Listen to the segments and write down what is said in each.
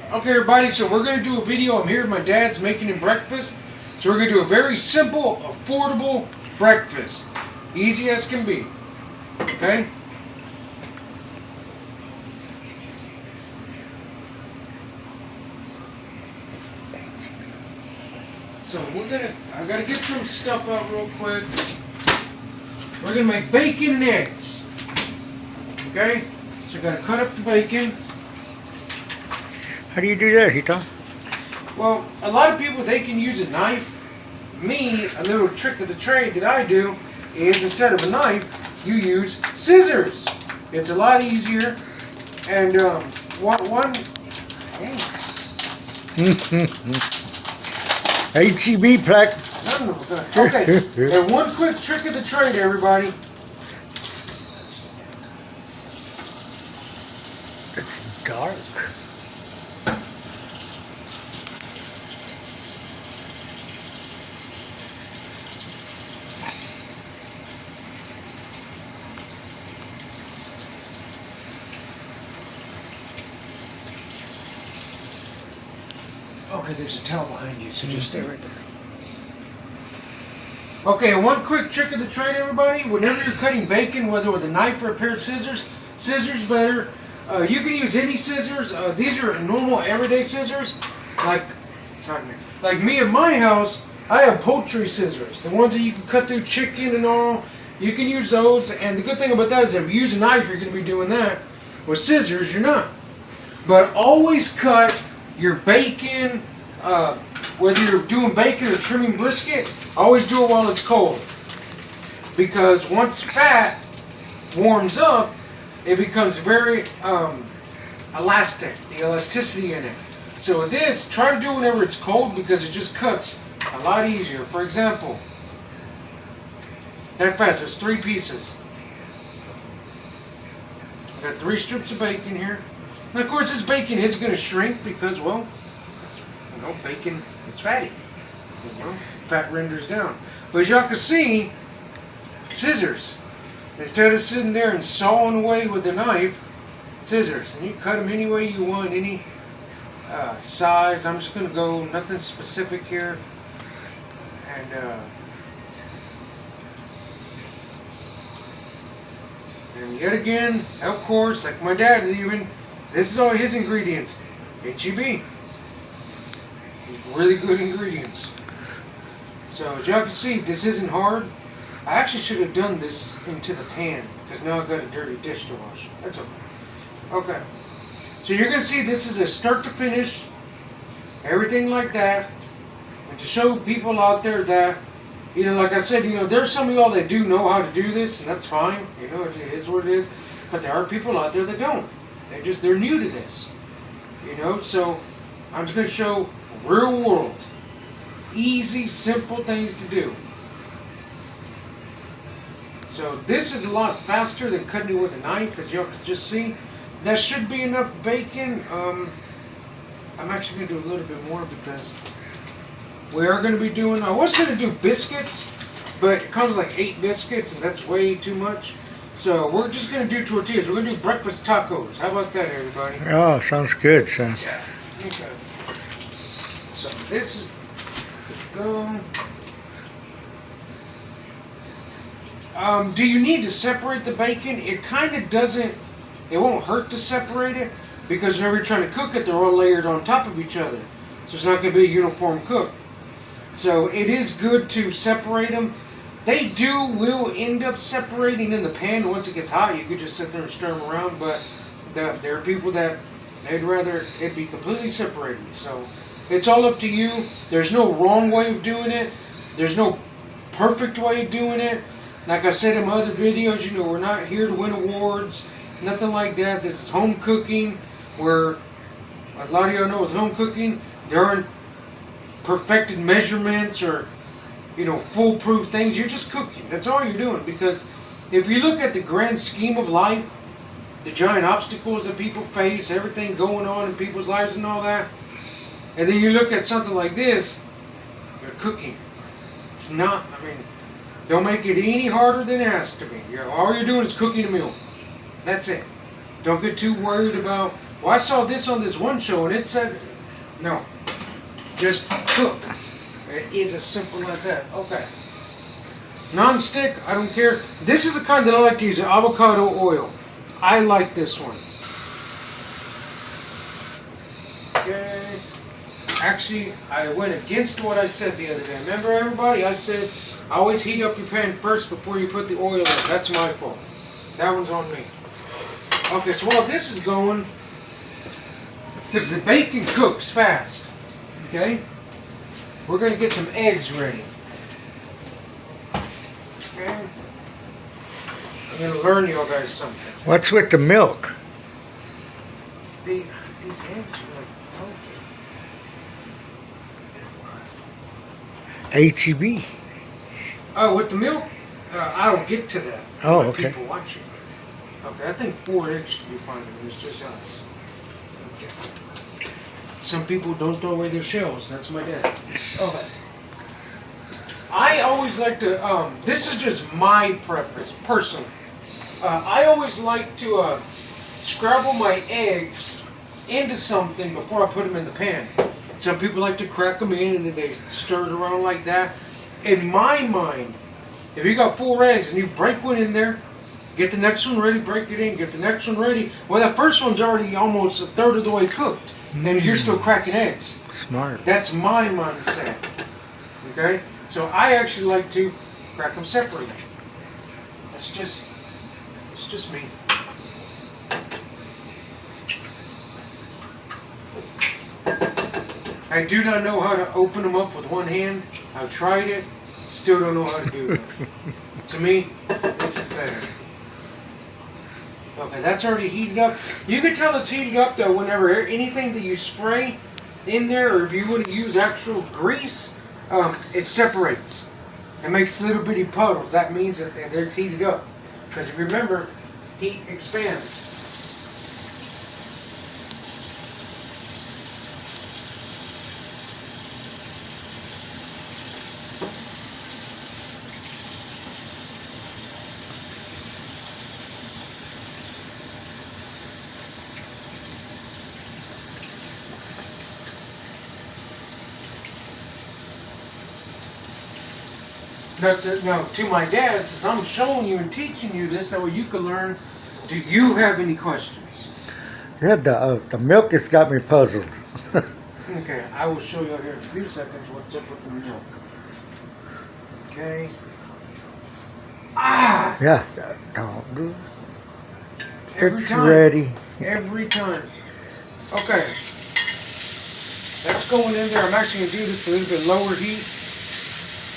Okay, everybody, so we're going to do a video. I'm here at my dad's making him breakfast. So we're going to do a very simple, affordable breakfast. Easy as can be. Okay? So I got to get some stuff out real quick. We're going to make bacon and eggs. Okay? So I got to cut up the bacon. How do you do that, Hito? Well, a lot of people, they can use a knife. Me, a little trick of the trade that I do is instead of a knife, you use scissors. It's a lot easier. And HEB plaque. Okay, and one quick trick of the trade, everybody. It's dark. Okay, there's a towel behind you, so just stay right there. Okay, one quick trick of the trade, everybody. Whenever you're cutting bacon, whether with a knife or a pair of scissors, scissors better. You can use any scissors. These are normal everyday scissors. Like me at my house, I have poultry scissors. The ones that you can cut through chicken and all. You can use those. And the good thing about that is if you use a knife, you're going to be doing that. With scissors, you're not. But always cut your bacon, whether you're doing bacon or trimming brisket, always do it while it's cold. Because once fat warms up, it becomes very elastic, the elasticity in it. So with this, try to do it whenever it's cold because it just cuts a lot easier. For example, that fast, it's 3 pieces. I got 3 strips of bacon here. And of course, this bacon is going to shrink because, well, you know, bacon is fatty. You know, fat renders down. But as y'all can see, scissors. Instead of sitting there and sawing away with the knife, scissors. And you cut them any way you want, any size. I'm just going to go nothing specific here. And yet again, of course, like my dad even, this is all his ingredients. HEB. Really good ingredients. So as y'all can see, this isn't hard. I actually should have done this into the pan because now I've got a dirty dish to wash. That's okay. Okay. So you're going to see this is a start to finish. Everything like that. And to show people out there that, you know, like I said, you know, there's some of y'all that do know how to do this, and that's fine. You know, it is what it is. But there are people out there that don't. They're new to this. You know, so I'm just going to show real world. Easy, simple things to do. So this is a lot faster than cutting it with a knife, as y'all can just see. That should be enough bacon. I'm actually going to do a little bit more because we are going to be doing, I was going to do biscuits, but it comes like 8 biscuits and that's way too much. So we're just going to do tortillas. We're going to do breakfast tacos. How about that, everybody? Oh, sounds good, son. Yeah. Okay. So this is, let's go. Do you need to separate the bacon? It kind of doesn't, it won't hurt to separate it because whenever you're trying to cook it, they're all layered on top of each other. So it's not going to be a uniform cook. So it is good to separate them. They will end up separating in the pan once it gets hot. You could just sit there and stir them around, but there are people that they'd rather it be completely separated. So it's all up to you. There's no wrong way of doing it. There's no perfect way of doing it. Like I said in my other videos, you know, we're not here to win awards, nothing like that. This is home cooking, where a lot of y'all know with home cooking, there aren't perfected measurements or, you know, foolproof things. You're just cooking. That's all you're doing. Because if you look at the grand scheme of life, the giant obstacles that people face, everything going on in people's lives and all that, and then you look at something like this, you're cooking. It's not, I mean, don't make it any harder than it has to be. All you're doing is cooking a meal. That's it. Don't get too worried about Well, I saw this on this one show, and it said, no, just cook. It is as simple as that. Okay. Non-stick, I don't care. This is the kind that I like to use, avocado oil. I like this one. Okay. Actually, I went against what I said the other day. Remember, everybody? I says, always heat up your pan first before you put the oil in. That's my fault. That one's on me. Okay, so while this is going, because the bacon cooks fast, okay, we're going to get some eggs ready. Okay. I'm going to learn you guys something. What's with the milk? These eggs are like HEB. oh, with the milk, I don't get to that. Oh, Let okay. People watching. Okay, I think 4 eggs should be fine. It's just us. Okay. Some people don't throw away their shells. That's my dad. Okay. I always like to. This is just my preference, personally. I always like to scramble my eggs into something before I put them in the pan. Some people like to crack them in and then they stir it around like that. In my mind, if you got 4 eggs and you break one in there, get the next one ready, break it in, get the next one ready. Well, that first one's already almost a third of the way cooked, and you're still cracking eggs. Smart. That's my mindset. Okay? So I actually like to crack them separately. It's just me. I do not know how to open them up with one hand. I've tried it. Still don't know how to do it. To me, this is better. Okay, that's already heated up. You can tell it's heated up though whenever anything that you spray in there, or if you want to use actual grease, it separates. It makes little bitty puddles. That means that it's heated up. Because if you remember, heat expands. That's it. Now, to my dad, since I'm showing you and teaching you this, that way you can learn. Do you have any questions? Yeah, the milk has got me puzzled. Okay, I will show you here in a few seconds what's up with the milk. Okay. Ah! Yeah, don't do. Every It's time. ready. Every time. Okay. That's going in there. I'm actually going to do this a little bit lower heat.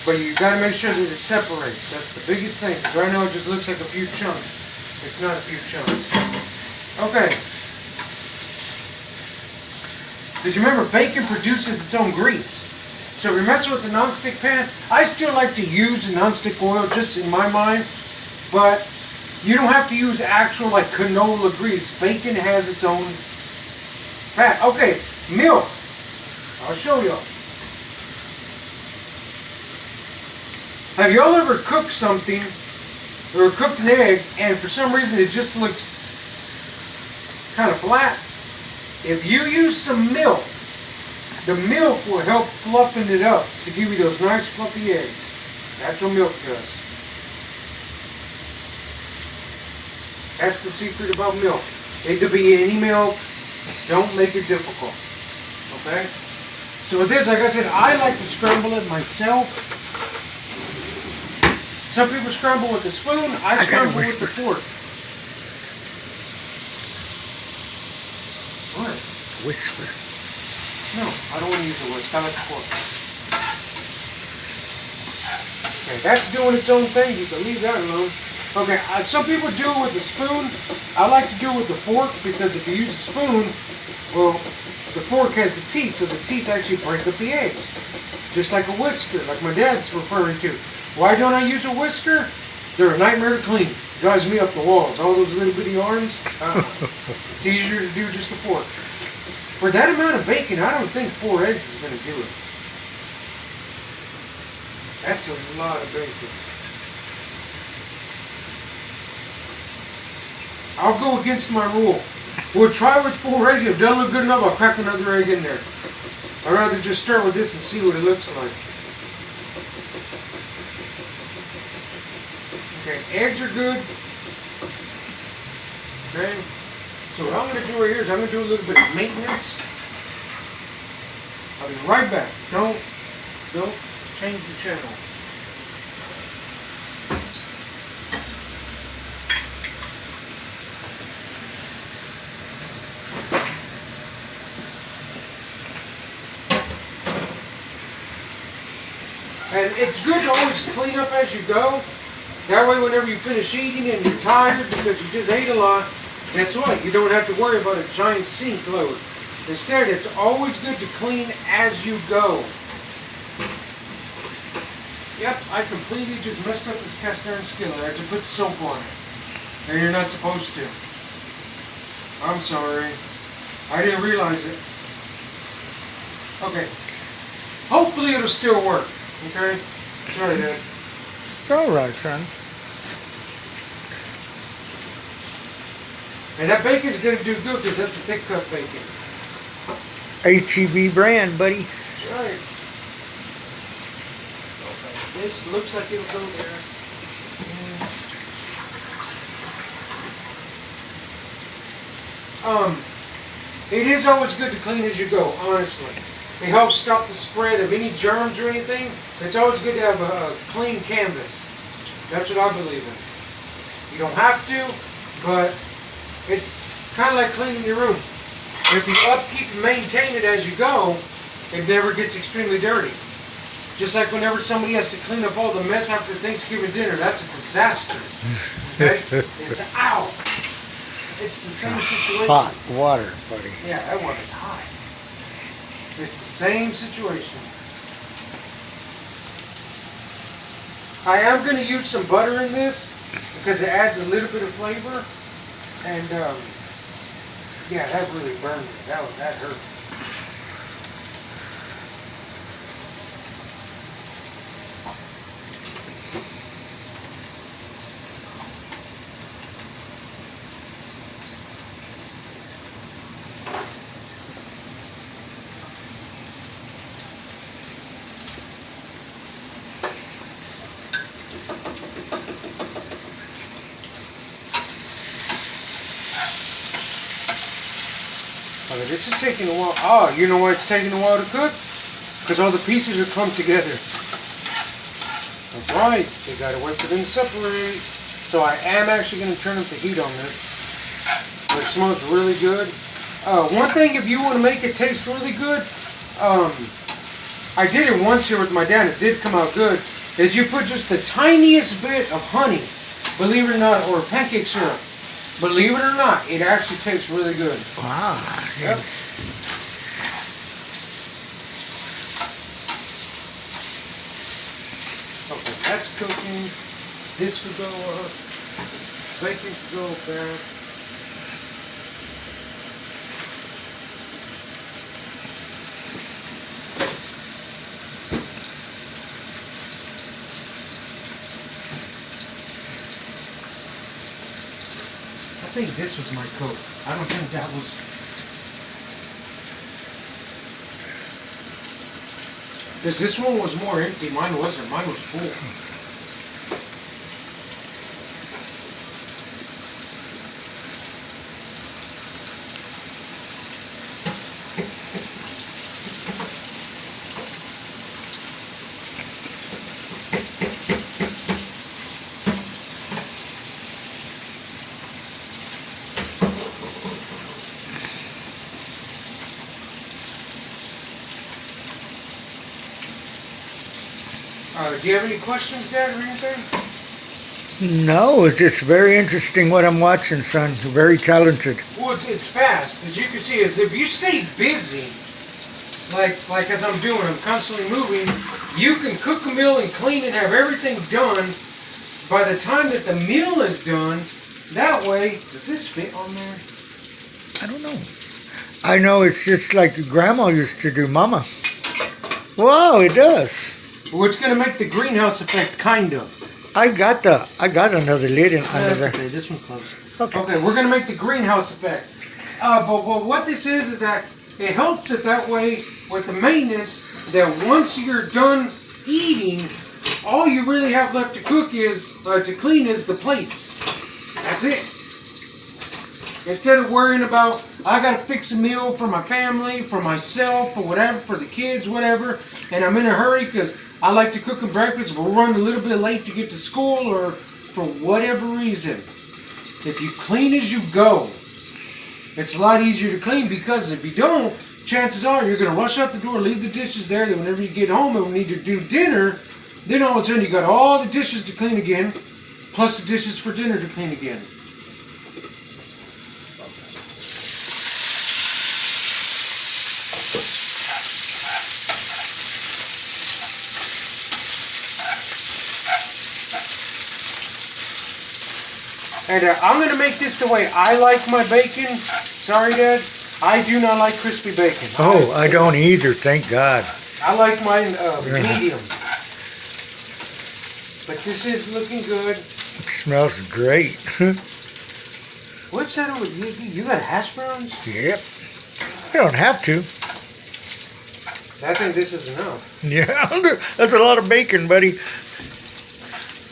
But you got to make sure that it separates. That's the biggest thing. 'Cause right now it just looks like a few chunks. It's not a few chunks. Okay. Did you remember bacon produces its own grease? So if you're messing with the nonstick pan, I still like to use the nonstick oil just in my mind. But you don't have to use actual like canola grease. Bacon has its own fat. Okay, milk. I'll show you. Have y'all ever cooked something, or cooked an egg, and for some reason it just looks kind of flat? If you use some milk, the milk will help fluffen it up to give you those nice fluffy eggs. That's what milk does. That's the secret about milk. It could be any milk. Don't make it difficult. Okay? So with this, like I said, I like to scramble it myself. Some people scramble with a spoon. I scramble with the fork. What? Whisper. No, I don't want to use a whisk. I like a fork. Okay, that's doing its own thing. You can leave that alone. Okay, some people do it with a spoon. I like to do it with the fork because if you use a spoon, well, the fork has the teeth, so the teeth actually break up the eggs. Just like a whisker, like my dad's referring to. Why don't I use a whisker? They're a nightmare to clean. Drives me up the walls. All those little bitty arms. It's easier to do just a fork. For that amount of bacon, I don't think 4 eggs is going to do it. That's a lot of bacon. I'll go against my rule. We'll try with full egg. If it doesn't look good enough, I'll crack another egg in there. I'd rather just start with this and see what it looks like. Okay, eggs are good. Okay. So what I'm going to do right here is I'm going to do a little bit of maintenance. I'll be right back. Don't change the channel. And it's good to always clean up as you go. That way whenever you finish eating and you're tired because you just ate a lot, guess what? You don't have to worry about a giant sink load. Instead, it's always good to clean as you go. Yep, I completely just messed up this cast iron skillet. I had to put soap on it. And you're not supposed to. I'm sorry. I didn't realize it. Okay. Hopefully it'll still work. Okay? Sorry, Dad. It's all right, son. And that bacon's going to do good because that's a thick cut bacon. HEB brand, buddy. That's right. Okay. This looks like it'll go there. It is always good to clean as you go, honestly. It helps stop the spread of any germs or anything. It's always good to have a clean canvas. That's what I believe in. You don't have to, but it's kind of like cleaning your room. If you upkeep and maintain it as you go, it never gets extremely dirty. Just like whenever somebody has to clean up all the mess after Thanksgiving dinner, that's a disaster. Okay? It's ow. It's the same situation. Hot water, buddy. Yeah, that water's hot. It's the same situation. I am going to use some butter in this because it adds a little bit of flavor. And yeah, that really burned me. That hurt. Okay, this is taking a while. Oh, you know why it's taking a while to cook? Because all the pieces are clumped together. That's right. You gotta wait for them to separate. So I am actually going to turn up the heat on this. But it smells really good. One thing, if you want to make it taste really good, I did it once here with my dad. It did come out good. Is you put just the tiniest bit of honey, believe it or not, or pancake syrup. Believe it or not, it actually tastes really good. Wow. Yep. Okay, that's cooking. This could go up. Bacon could go back. I think this was my coat. I don't think that was. Because this one was more empty. Mine wasn't. Mine was full. Do you have any questions, Dad, or anything? No, it's just very interesting what I'm watching, son. You're very talented. Well, it's fast. As you can see, if you stay busy, like as I'm doing, I'm constantly moving, you can cook a meal and clean and have everything done by the time that the meal is done. That way, does this fit on there? I don't know. I know it's just like Grandma used to do, Mama. Wow, it does. Well, it's going to make the greenhouse effect, kind of. I got another lid in under there. Okay, this one's close. Okay. Okay, we're going to make the greenhouse effect. But what this is that it helps it that way with the maintenance, that once you're done eating, all you really have left to cook is, to clean is the plates. That's it. Instead of worrying about, I gotta fix a meal for my family, for myself, for whatever, for the kids, whatever, and I'm in a hurry because I like to cook them breakfast, we're running a little bit late to get to school, or for whatever reason. If you clean as you go, it's a lot easier to clean, because if you don't, chances are you're going to rush out the door, leave the dishes there, then whenever you get home and we need to do dinner, then all of a sudden you got all the dishes to clean again, plus the dishes for dinner to clean again. And I'm going to make this the way I like my bacon. Sorry, Dad. I do not like crispy bacon. Oh, I don't either, thank God. I like mine medium. But this is looking good. It smells great. What's that over you? You got hash browns? Yep. You don't have to. I think this is enough. Yeah, that's a lot of bacon, buddy.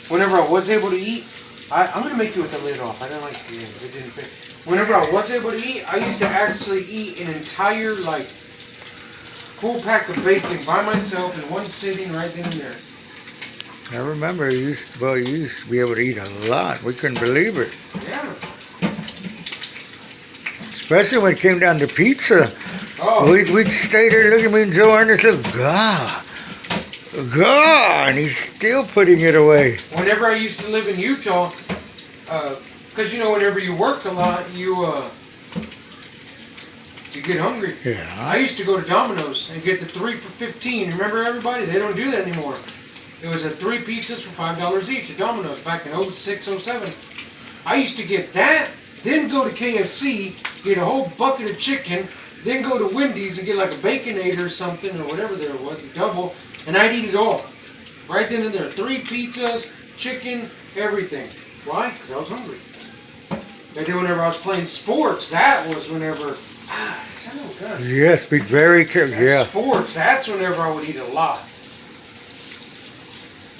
Whenever I was able to eat, I'm going to make you with the lid off. I don't like the lid. It didn't fit. Whenever I was able to eat, I used to actually eat an entire, full pack of bacon by myself in one sitting right then and there. I remember you used to be able to eat a lot. We couldn't believe it. Yeah. Especially when it came down to pizza. Oh. We'd stay there looking at me and Joe Ernest look, God. God, and he's still putting it away. Whenever I used to live in Utah, because whenever you work a lot, you get hungry. Yeah. I used to go to Domino's and get the 3 for $15. Remember, everybody? They don't do that anymore. It was 3 pizzas for $5 each at Domino's back in 06, 07. I used to get that, then go to KFC, get a whole bucket of chicken, then go to Wendy's and get like a Baconator or something, or whatever there was, a double, and I'd eat it all. Right then and there. 3 pizzas, chicken, everything. Why? Because I was hungry. And then whenever I was playing sports, that was whenever, sound good. Yes, be very careful. Yeah. Sports, that's whenever I would eat a lot.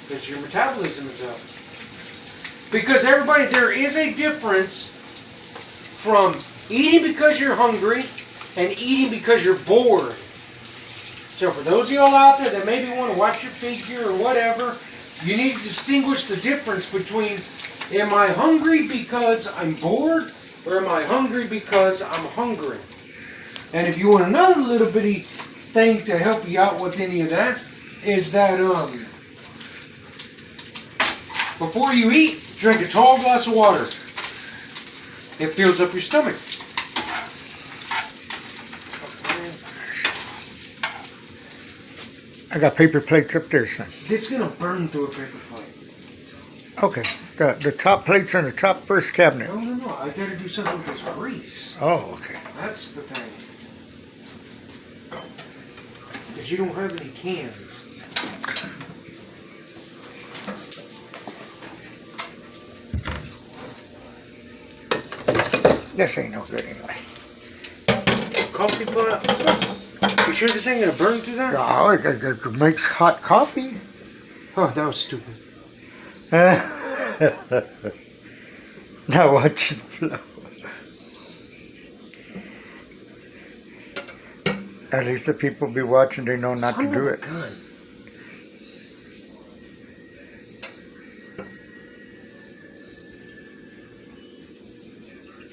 Because your metabolism is up. Because everybody, there is a difference from eating because you're hungry and eating because you're bored. So for those of y'all out there that maybe want to watch your figure or whatever, you need to distinguish the difference between, am I hungry because I'm bored, or am I hungry because I'm hungry? And if you want another little bitty thing to help you out with any of that, is that before you eat, drink a tall glass of water. It fills up your stomach. I got paper plates up there, son. This is going to burn through a paper plate. Okay. The top plates on the top first cabinet. No. I got to do something with this grease. Oh, okay. That's the thing. Because you don't have any cans. This ain't no good anyway. Coffee pot? You sure this ain't going to burn through that? Oh, it makes hot coffee. Oh, that was stupid. Now watch it flow. At least the people be watching, they know not to do it. Good.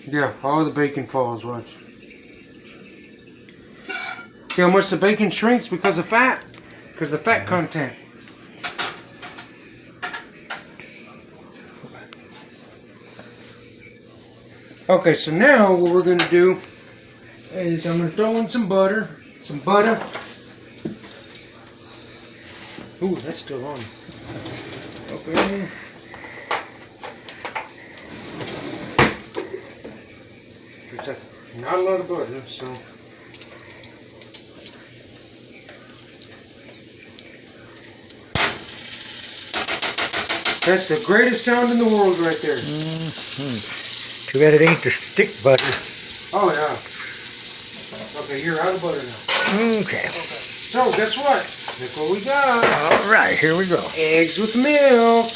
Yeah, all the bacon falls, watch. See how much the bacon shrinks because of fat? Because of the fat content. Okay, so now what we're going to do is I'm going to throw in some butter. Some butter. Ooh, that's still on. Okay. There's not a lot of butter, so. That's the greatest sound in the world right there. Mm-hmm. Too bad it ain't the stick butter. Oh yeah. here, out of butter now. Okay. So, guess what? Look what we got. All right, here we go. Eggs with milk.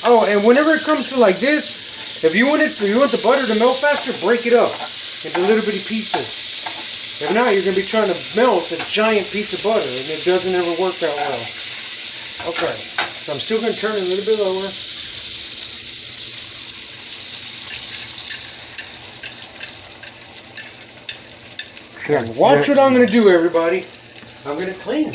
Oh, and whenever it comes to like this, if you want the butter to melt faster, break it up into little bitty pieces. If not, you're gonna be trying to melt a giant piece of butter, and it doesn't ever work that well. Okay, so I'm still gonna turn it a little bit lower. And watch what I'm gonna do, everybody. I'm gonna clean.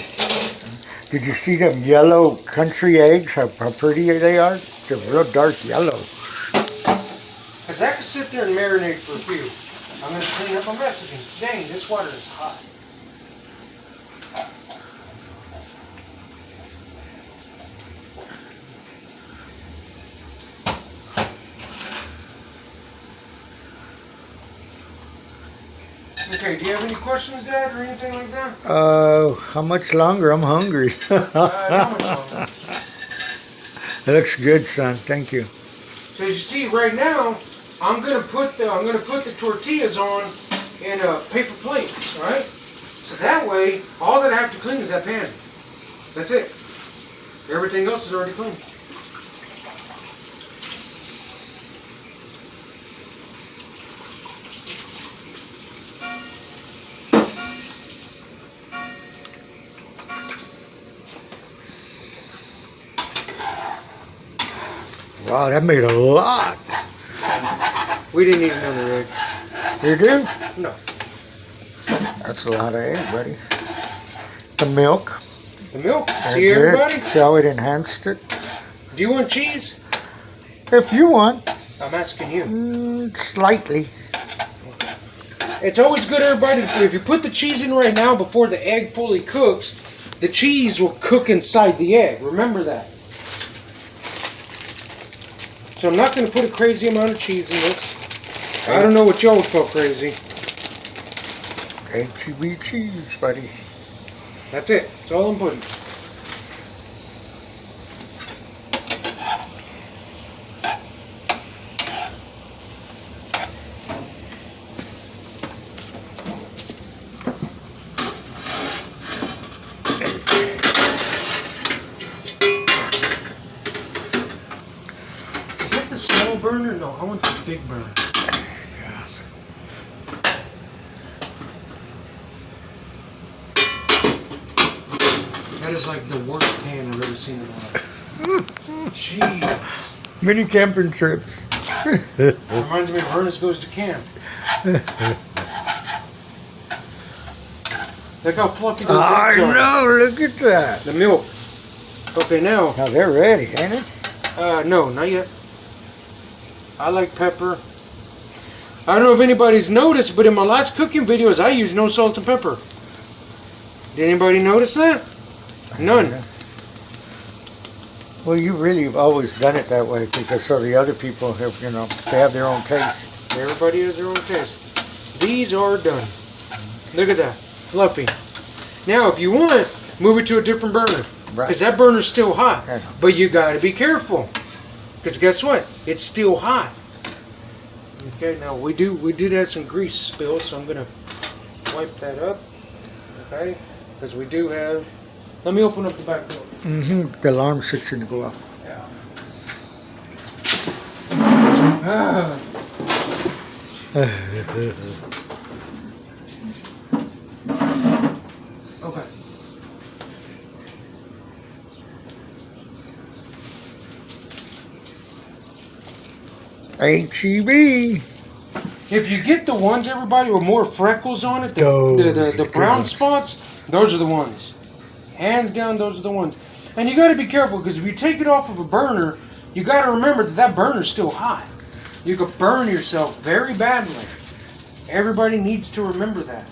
Did you see them yellow country eggs? How pretty they are? They're real dark yellow. Because I could sit there and marinate for a few. I'm going to clean up my messaging. Dang, this water is hot. Okay, do you have any questions, Dad, or anything like that? How much longer? I'm hungry. Not much longer. It looks good, son. Thank you. So as you see right now, I'm gonna put the tortillas on in paper plates, right? So that way, all that I have to clean is that pan. That's it. Everything else is already clean. Wow, that made a lot. We didn't need another egg. You do? No. That's a lot of egg, buddy. The milk. The milk. Very See, good. everybody? See how it enhanced it? Do you want cheese? If you want. I'm asking you. Slightly. It's always good, everybody, if you put the cheese in right now before the egg fully cooks, the cheese will cook inside the egg. Remember that. So I'm not going to put a crazy amount of cheese in this. I don't know what y'all would call crazy. HEB cheese, buddy. That's it. That's all I'm putting. Is that the small burner? No, I want the big burner. That is like the worst pan I've ever seen in my life. Jeez. Mini camping trips. Reminds me of Ernest Goes to Camp. Look how fluffy those I eggs are. know, look at that. The milk. Okay, now. Now they're ready, ain't it? No, not yet. I like pepper. I don't know if anybody's noticed, but in my last cooking videos, I used no salt and pepper. Did anybody notice that? None. Well, you really have always done it that way because so the other people have, you know, they have their own taste. Everybody has their own taste. These are done. Look at that. Fluffy. Now, if you want, move it to a different burner. Right. Because that burner's still hot. Yeah. But you got to be careful. Because guess what? It's still hot. Okay, now we did have some grease spill, so I'm going to wipe that up. Okay? Because we do have... Let me open up the back door. Mm-hmm. The alarm's fixing to go off. Yeah. Ah. Okay. HEB. If you get the ones, everybody, with more freckles on it, the Those brown good. spots, those are the ones. Hands down, those are the ones. And you got to be careful, because if you take it off of a burner, you got to remember that that burner's still hot. You could burn yourself very badly. Everybody needs to remember that.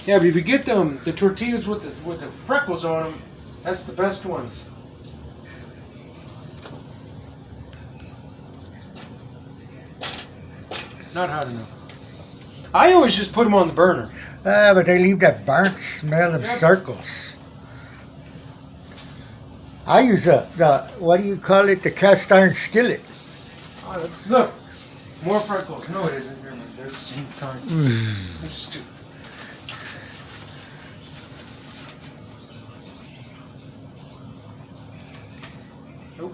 Yeah, but if you get the tortillas with the freckles on them, that's the best ones. Not hot enough. I always just put them on the burner. But they leave that burnt smell in Yep. circles. I use the what do you call it? The cast iron skillet. Oh, look, more freckles. No, it isn't. Never mind. They're the same kind. That's stupid. Nope.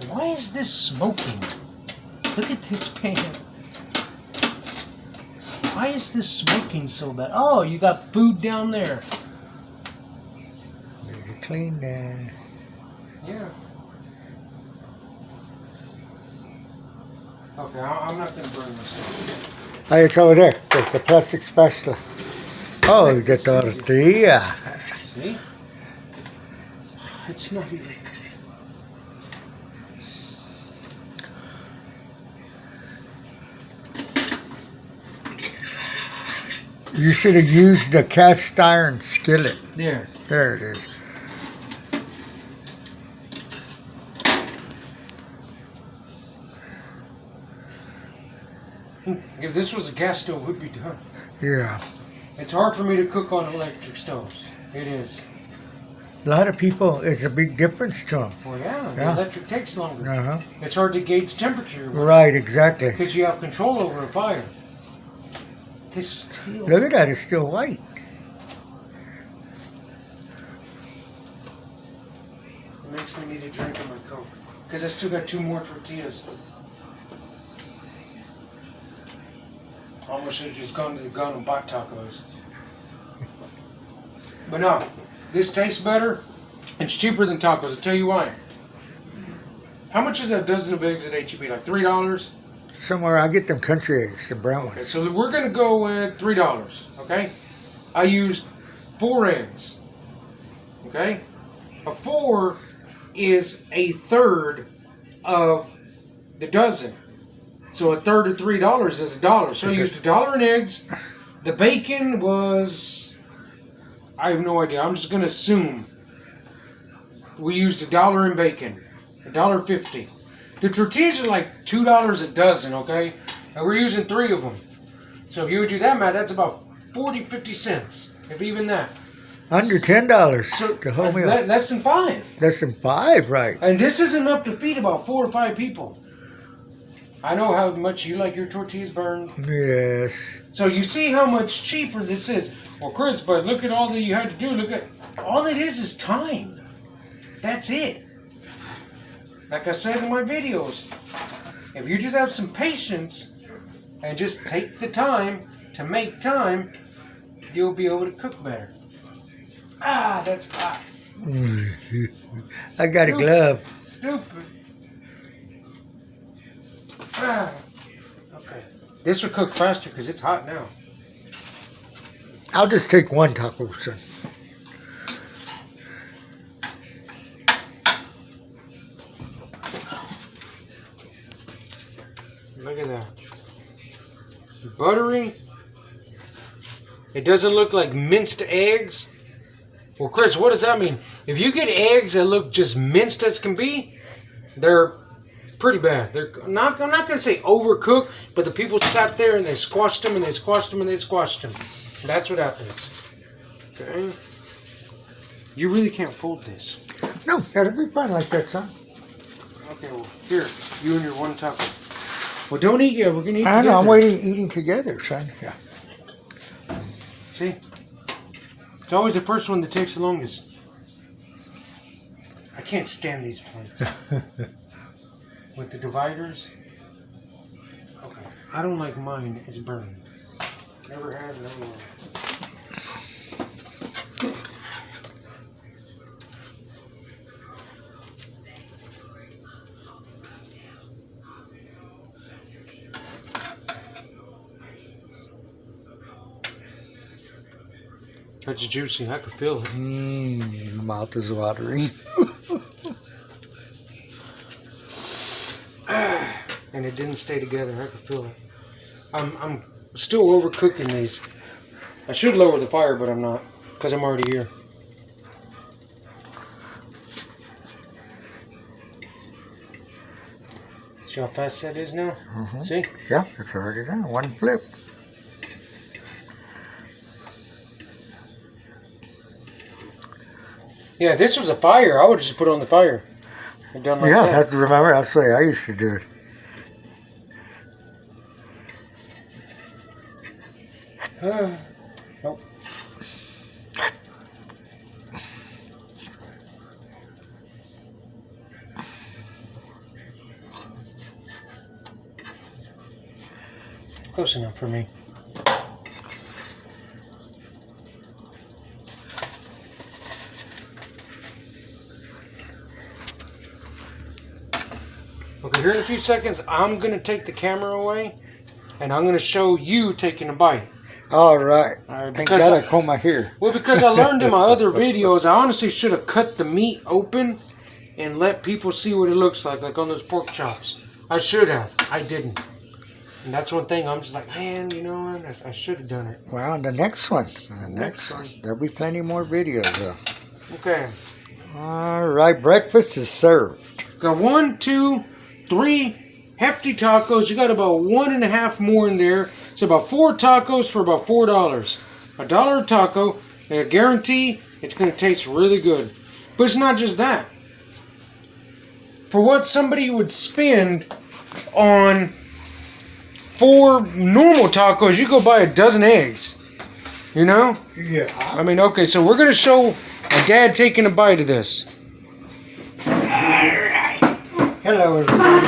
Why is this smoking? Look at this pan. Why is this smoking so bad? Oh, you got food down there. Need to clean that. Yeah. Okay, I'm not gonna burn this. Hey, it's over there. There's the plastic spatula. Oh, you get the tortilla. See? It's not even. You should have used the cast iron skillet. There. There it is. If this was a gas stove, it would be done. Yeah. It's hard for me to cook on electric stoves. It is. A lot of people, it's a big difference to them. Well, yeah, the Yeah. electric takes longer. Uh-huh. It's hard to gauge temperature Right, exactly. because you have control over a fire. This steel. Look at that, it's still white. It makes me need a drink of my Coke because I still got 2 more tortillas. I almost should have just gone to the gun and bought tacos. But no, this tastes better. It's cheaper than tacos. I'll tell you why. How much is a dozen of eggs at HEB? Like $3? Somewhere I get them country eggs, the brown Okay, ones. so we're gonna go with $3. Okay, I used 4 eggs. Okay, a 4 is a third of the dozen. So a third of $3 is $1. So I used $1 in eggs. The bacon was, I have no idea. I'm just gonna assume we used $1 in bacon, $1.50. The tortillas are like $2 a dozen, okay? And we're using 3 of them. So if you would do that math, that's about 40, 50 cents, if even that. Under $10 So to hold me up. less than 5. Less than 5, right? And this is enough to feed about 4 or 5 people. I know how much you like your tortillas burned. Yes. So you see how much cheaper this is. Well, Chris, but look at all that you had to do. Look at all it is time. That's it. Like I said in my videos, if you just have some patience and just take the time to make time, you'll be able to cook better. Ah, that's hot. I got a glove. Stupid. Ah. Okay. This will cook faster because it's hot now. I'll just take one taco, son. Look at that. Buttery. It doesn't look like minced eggs. Well, Chris, what does that mean? If you get eggs that look just minced as can be, they're pretty bad. I'm not going to say overcooked, but the people sat there and they squashed them and they squashed them and they squashed them. That's what happens. Okay. You really can't fold this. No, that'll be fine like that, son. Okay, well, here, you and your one taco. Well, don't eat yet. We're going to eat I know, together. I'm eating together, son. Yeah. See? It's always the first one that takes the longest. I can't stand these plates. With the dividers. Okay. I don't like mine as burned. Never have, never will. That's juicy. I could feel it. My mouth is watering. And it didn't stay together. I could feel it. I'm still overcooking these. I should lower the fire, but I'm not, because I'm already here. See how fast that is now? Mm-hmm. See? Yeah, it's already done. One flip. Yeah, if this was a fire, I would just put it on the fire. And done like Yeah, that. have to remember, that's the way I used to do it. Nope. Close enough for me. Okay, here in a few seconds, I'm going to take the camera away, and I'm going to show you taking a bite. All right. Alright, Thank God I comb my hair. Well, because I learned in my other videos, I honestly should have cut the meat open and let people see what it looks like on those pork chops. I should have. I didn't. And that's one thing I'm just like, man, you know what? I should have done it. Well, the next one. There'll be plenty more videos, though. Okay. All right. Breakfast is served. Got 1, 2, 3 hefty tacos. You got about 1.5 more in there. So about 4 tacos for about $4. $1 a taco. I guarantee it's going to taste really good. But it's not just that. For what somebody would spend on 4 normal tacos, you go buy a dozen eggs. You know? Yeah. I mean, okay, so we're going to show a dad taking a bite of this. All right. Hello, everybody.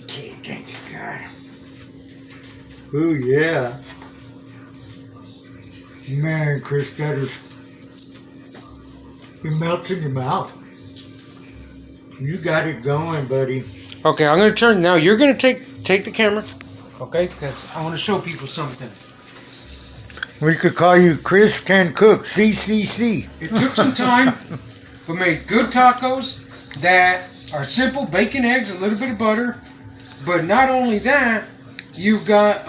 Okay, thank you, God. Oh, yeah. Man, Chris, that is... It melts in your mouth. You got it going, buddy. Okay, I'm going to turn now. You're going to take the camera, okay? Because I want to show people something. We could call you Chris Can Cook, CCC. It took some time, but made good tacos that are simple: bacon, eggs, a little bit of butter. But not only that, you've got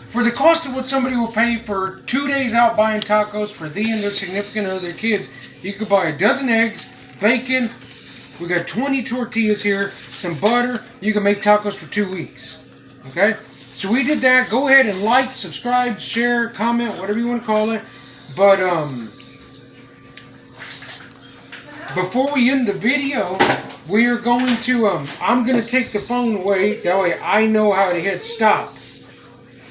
for the cost of what somebody will pay for 2 days out buying tacos for thee and their significant other, their kids, you could buy a dozen eggs, bacon. We got 20 tortillas here, some butter. You can make tacos for 2 weeks. Okay? So we did that. Go ahead and like, subscribe, share, comment, whatever you want to call it. But before we end the video, we are going to I'm going to take the phone away. That way I know how to hit stop.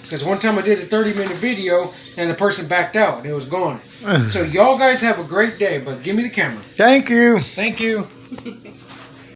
Because one time I did a 30-minute video and the person backed out. It was gone. So y'all guys have a great day, but give me the camera. Thank you. Thank you.